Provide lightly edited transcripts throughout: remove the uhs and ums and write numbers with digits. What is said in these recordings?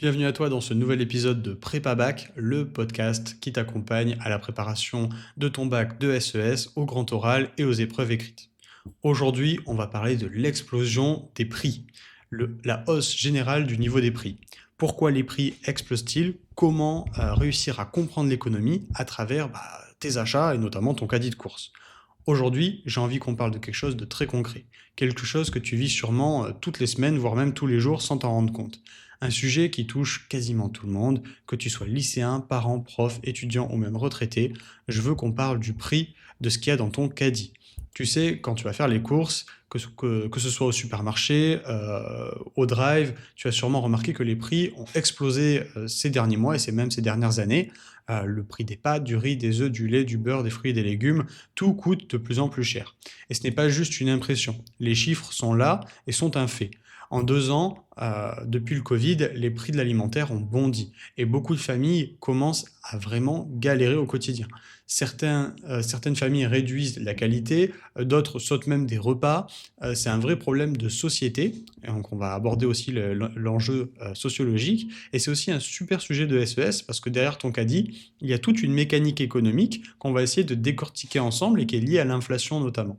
Bienvenue à toi dans ce nouvel épisode de Prépa Bac, le podcast qui t'accompagne à la préparation de ton bac de SES, au grand oral et aux épreuves écrites. Aujourd'hui, on va parler de l'explosion des prix, la hausse générale du niveau des prix. Pourquoi les prix explosent-ils? Comment réussir à comprendre l'économie à travers tes achats et notamment ton caddie de course? Aujourd'hui, j'ai envie qu'on parle de quelque chose de très concret, quelque chose que tu vis sûrement toutes les semaines, voire même tous les jours sans t'en rendre compte. Un sujet qui touche quasiment tout le monde, que tu sois lycéen, parent, prof, étudiant ou même retraité. Je veux qu'on parle du prix de ce qu'il y a dans ton caddie. Tu sais, quand tu vas faire les courses, que ce soit au supermarché, au drive, tu as sûrement remarqué que les prix ont explosé ces derniers mois et c'est même ces dernières années. Le prix des pâtes, du riz, des œufs, du lait, du beurre, des fruits et des légumes, tout coûte de plus en plus cher. Et ce n'est pas juste une impression. Les chiffres sont là et sont un fait. En 2 ans, depuis le Covid, les prix de l'alimentaire ont bondi et beaucoup de familles commencent à vraiment galérer au quotidien. Certaines familles réduisent la qualité, d'autres sautent même des repas. C'est un vrai problème de société. Et donc on va aborder aussi l'enjeu sociologique. Et c'est aussi un super sujet de SES parce que derrière ton caddie, il y a toute une mécanique économique qu'on va essayer de décortiquer ensemble et qui est liée à l'inflation notamment.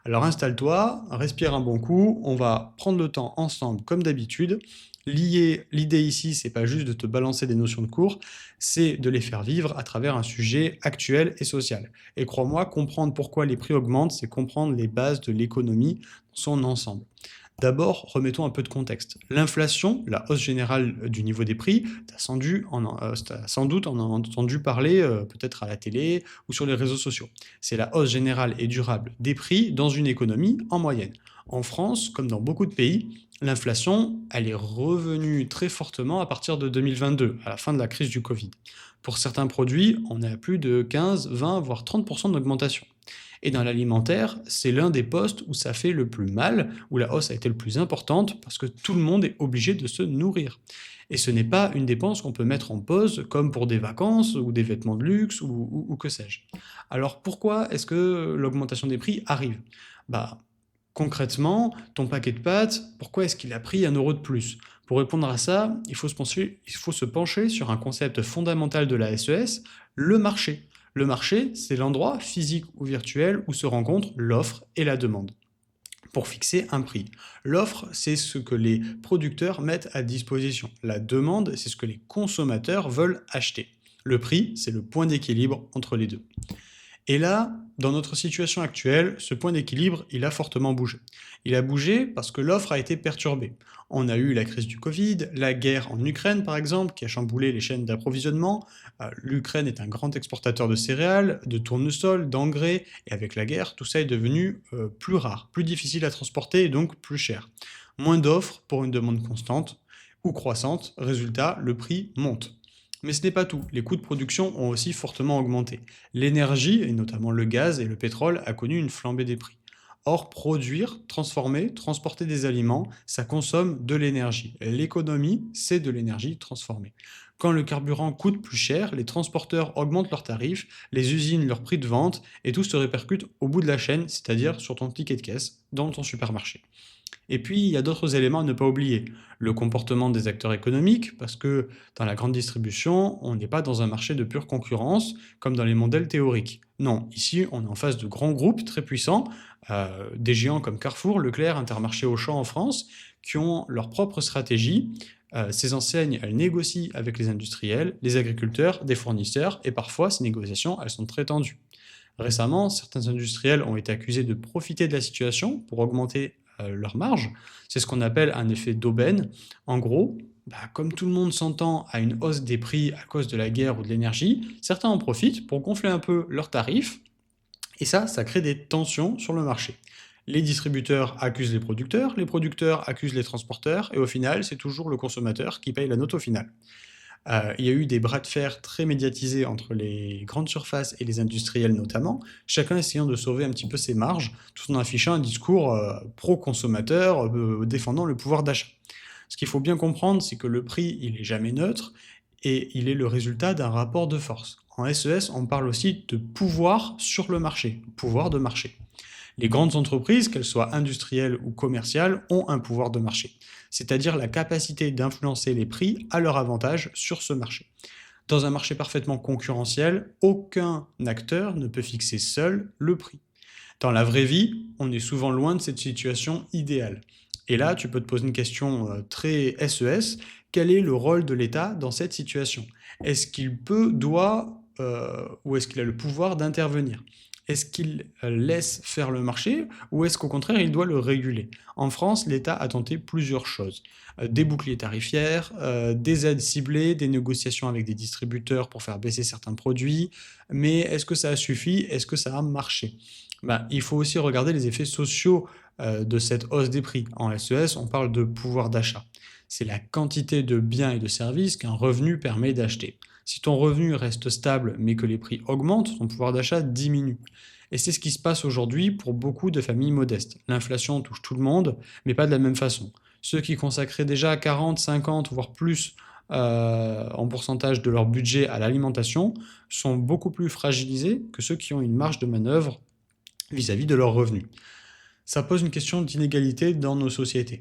Alors installe-toi, respire un bon coup, on va prendre le temps ensemble comme d'habitude. L'idée ici, c'est pas juste de te balancer des notions de cours, c'est de les faire vivre à travers un sujet actuel et social. Et crois-moi, comprendre pourquoi les prix augmentent, c'est comprendre les bases de l'économie dans son ensemble. D'abord, remettons un peu de contexte. L'inflation, la hausse générale du niveau des prix, t'as sans doute en entendu parler peut-être à la télé ou sur les réseaux sociaux. C'est la hausse générale et durable des prix dans une économie en moyenne. En France, comme dans beaucoup de pays, l'inflation, elle est revenue très fortement à partir de 2022, à la fin de la crise du Covid. Pour certains produits, on est à plus de 15, 20, voire 30% d'augmentation. Et dans l'alimentaire, c'est l'un des postes où ça fait le plus mal, où la hausse a été le plus importante, parce que tout le monde est obligé de se nourrir. Et ce n'est pas une dépense qu'on peut mettre en pause, comme pour des vacances ou des vêtements de luxe ou que sais-je. Alors pourquoi est-ce que l'augmentation des prix arrive? Bah, concrètement, ton paquet de pâtes, pourquoi est-ce qu'il a pris 1 € de plus? Pour répondre à ça, il faut se pencher sur un concept fondamental de la SES, le marché. Le marché, c'est l'endroit physique ou virtuel où se rencontrent l'offre et la demande pour fixer un prix. L'offre, c'est ce que les producteurs mettent à disposition. La demande, c'est ce que les consommateurs veulent acheter. Le prix, c'est le point d'équilibre entre les deux. Et là, dans notre situation actuelle, ce point d'équilibre, il a fortement bougé. Il a bougé parce que l'offre a été perturbée. On a eu la crise du Covid, la guerre en Ukraine par exemple, qui a chamboulé les chaînes d'approvisionnement. L'Ukraine est un grand exportateur de céréales, de tournesol, d'engrais, et avec la guerre, tout ça est devenu plus rare, plus difficile à transporter et donc plus cher. Moins d'offres pour une demande constante ou croissante, résultat, le prix monte. Mais ce n'est pas tout. Les coûts de production ont aussi fortement augmenté. L'énergie, et notamment le gaz et le pétrole, a connu une flambée des prix. Or, produire, transformer, transporter des aliments, ça consomme de l'énergie. L'économie, c'est de l'énergie transformée. Quand le carburant coûte plus cher, les transporteurs augmentent leurs tarifs, les usines leur prix de vente, et tout se répercute au bout de la chaîne, c'est-à-dire sur ton ticket de caisse, dans ton supermarché. Et puis, il y a d'autres éléments à ne pas oublier. Le comportement des acteurs économiques, parce que dans la grande distribution, on n'est pas dans un marché de pure concurrence, comme dans les modèles théoriques. Non, ici, on est en face de grands groupes très puissants, des géants comme Carrefour, Leclerc, Intermarché, Auchan en France, qui ont leur propre stratégie. Ces enseignes, elles négocient avec les industriels, les agriculteurs, des fournisseurs, et parfois, ces négociations, elles sont très tendues. Récemment, certains industriels ont été accusés de profiter de la situation pour augmenter leur marge. C'est ce qu'on appelle un effet d'aubaine. En gros, comme tout le monde s'entend à une hausse des prix à cause de la guerre ou de l'énergie, certains en profitent pour gonfler un peu leurs tarifs, et ça crée des tensions sur le marché. Les distributeurs accusent les producteurs accusent les transporteurs, et au final, c'est toujours le consommateur qui paye la note au final. Il y a eu des bras de fer très médiatisés entre les grandes surfaces et les industriels notamment, chacun essayant de sauver un petit peu ses marges, tout en affichant un discours pro-consommateur, défendant le pouvoir d'achat. Ce qu'il faut bien comprendre, c'est que le prix, il est jamais neutre et il est le résultat d'un rapport de force. En SES, on parle aussi de pouvoir sur le marché, pouvoir de marché. Les grandes entreprises, qu'elles soient industrielles ou commerciales, ont un pouvoir de marché, c'est-à-dire la capacité d'influencer les prix à leur avantage sur ce marché. Dans un marché parfaitement concurrentiel, aucun acteur ne peut fixer seul le prix. Dans la vraie vie, on est souvent loin de cette situation idéale. Et là, tu peux te poser une question très SES. Quel est le rôle de l'État dans cette situation? Est-ce qu'il peut, doit ou est-ce qu'il a le pouvoir d'intervenir? Est-ce qu'il laisse faire le marché ou est-ce qu'au contraire il doit le réguler? En France, l'État a tenté plusieurs choses. Des boucliers tarifaires, des aides ciblées, des négociations avec des distributeurs pour faire baisser certains produits. Mais est-ce que ça a suffi? Est-ce que ça a marché? Ben, il faut aussi regarder les effets sociaux de cette hausse des prix. En SES, on parle de pouvoir d'achat. C'est la quantité de biens et de services qu'un revenu permet d'acheter. Si ton revenu reste stable mais que les prix augmentent, ton pouvoir d'achat diminue. Et c'est ce qui se passe aujourd'hui pour beaucoup de familles modestes. L'inflation touche tout le monde, mais pas de la même façon. Ceux qui consacraient déjà 40, 50, voire plus en pourcentage de leur budget à l'alimentation sont beaucoup plus fragilisés que ceux qui ont une marge de manœuvre vis-à-vis de leurs revenus. Ça pose une question d'inégalité dans nos sociétés.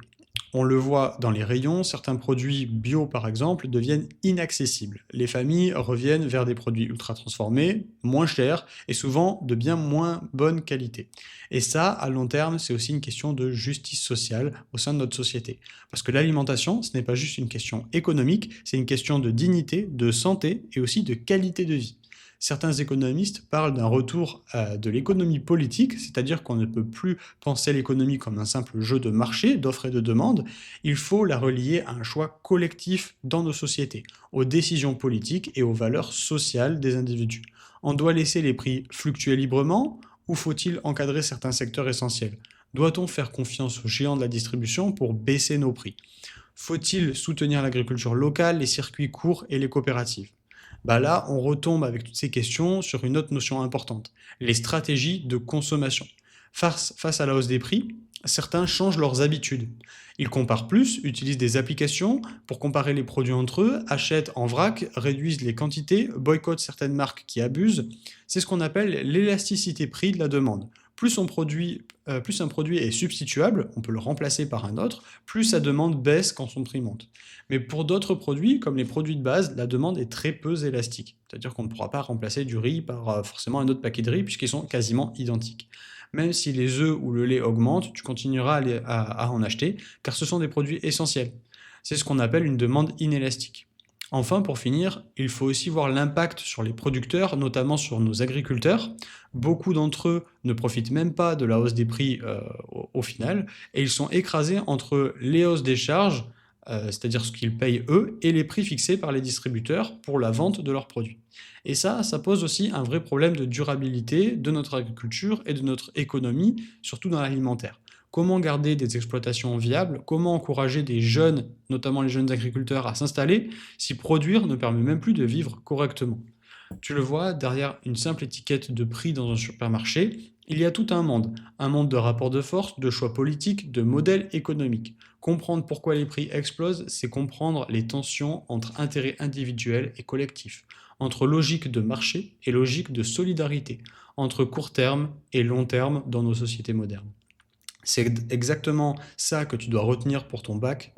On le voit dans les rayons, certains produits bio par exemple deviennent inaccessibles. Les familles reviennent vers des produits ultra transformés, moins chers et souvent de bien moins bonne qualité. Et ça, à long terme, c'est aussi une question de justice sociale au sein de notre société. Parce que l'alimentation, ce n'est pas juste une question économique, c'est une question de dignité, de santé et aussi de qualité de vie. Certains économistes parlent d'un retour de l'économie politique, c'est-à-dire qu'on ne peut plus penser l'économie comme un simple jeu de marché, d'offres et de demandes. Il faut la relier à un choix collectif dans nos sociétés, aux décisions politiques et aux valeurs sociales des individus. On doit laisser les prix fluctuer librement ou faut-il encadrer certains secteurs essentiels? Doit-on faire confiance aux géants de la distribution pour baisser nos prix? Faut-il soutenir l'agriculture locale, les circuits courts et les coopératives? Bah là, on retombe avec toutes ces questions sur une autre notion importante, les stratégies de consommation. Face à la hausse des prix, certains changent leurs habitudes. Ils comparent plus, utilisent des applications pour comparer les produits entre eux, achètent en vrac, réduisent les quantités, boycottent certaines marques qui abusent. C'est ce qu'on appelle l'élasticité prix de la demande. Plus un produit est substituable, on peut le remplacer par un autre, plus sa demande baisse quand son prix monte. Mais pour d'autres produits, comme les produits de base, la demande est très peu élastique. C'est-à-dire qu'on ne pourra pas remplacer du riz par forcément un autre paquet de riz puisqu'ils sont quasiment identiques. Même si les œufs ou le lait augmentent, tu continueras à en acheter car ce sont des produits essentiels. C'est ce qu'on appelle une demande inélastique. Enfin, pour finir, il faut aussi voir l'impact sur les producteurs, notamment sur nos agriculteurs. Beaucoup d'entre eux ne profitent même pas de la hausse des prix au final, et ils sont écrasés entre les hausses des charges, c'est-à-dire ce qu'ils payent eux, et les prix fixés par les distributeurs pour la vente de leurs produits. Et ça pose aussi un vrai problème de durabilité de notre agriculture et de notre économie, surtout dans l'alimentaire. Comment garder des exploitations viables? Comment encourager des jeunes, notamment les jeunes agriculteurs, à s'installer si produire ne permet même plus de vivre correctement? Tu le vois, derrière une simple étiquette de prix dans un supermarché, il y a tout un monde de rapports de force, de choix politiques, de modèles économiques. Comprendre pourquoi les prix explosent, c'est comprendre les tensions entre intérêts individuels et collectifs, entre logique de marché et logique de solidarité, entre court terme et long terme dans nos sociétés modernes. C'est exactement ça que tu dois retenir pour ton bac.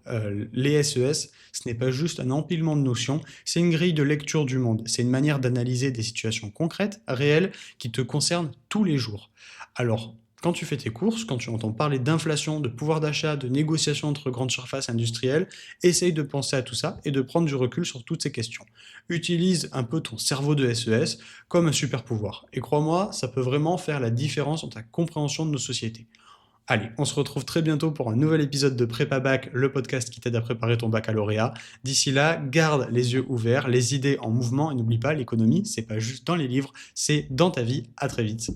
Les SES, ce n'est pas juste un empilement de notions, c'est une grille de lecture du monde. C'est une manière d'analyser des situations concrètes, réelles, qui te concernent tous les jours. Alors, quand tu fais tes courses, quand tu entends parler d'inflation, de pouvoir d'achat, de négociation entre grandes surfaces industrielles, essaye de penser à tout ça et de prendre du recul sur toutes ces questions. Utilise un peu ton cerveau de SES comme un super pouvoir. Et crois-moi, ça peut vraiment faire la différence dans ta compréhension de nos sociétés. Allez, on se retrouve très bientôt pour un nouvel épisode de Prépa Bac, le podcast qui t'aide à préparer ton baccalauréat. D'ici là, garde les yeux ouverts, les idées en mouvement et n'oublie pas, l'économie, c'est pas juste dans les livres, c'est dans ta vie. À très vite.